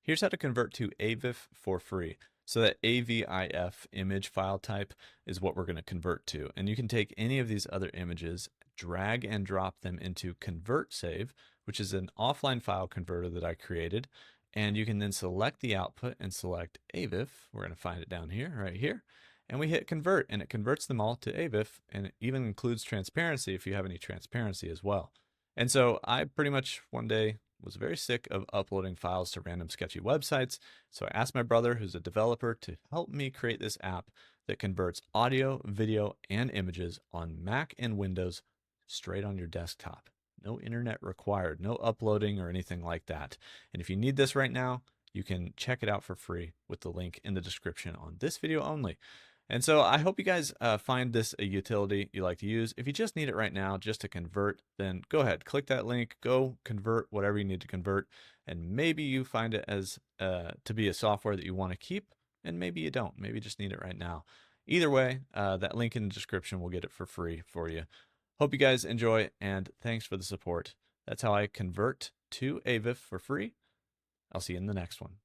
Here's how to convert to AVIF for free. So that AVIF image file type is what we're going to convert to. And you can take any of these other images, drag and drop them into ConvertSave, which is an offline file converter that I created. And you can then select the output and select AVIF. We're going to find it down here, right here. And we hit convert, and it converts them all to AVIF, and it even includes transparency if you have any transparency as well. And so I pretty much one day was very sick of uploading files to random sketchy websites. So I asked my brother, who's a developer, to help me create this app that converts audio, video, and images on Mac and Windows straight on your desktop. No internet required, no uploading or anything like that. And if you need this right now, you can check it out for free with the link in the description on this video only. And so I hope you guys find this a utility you like to use. If you just need it right now just to convert, then go ahead, click that link, go convert whatever you need to convert, and maybe you find it as to be a software that you want to keep, and maybe you don't. Maybe you just need it right now. Either way, that link in the description will get it for free for you. Hope you guys enjoy, and thanks for the support. That's how I convert to AVIF for free. I'll see you in the next one.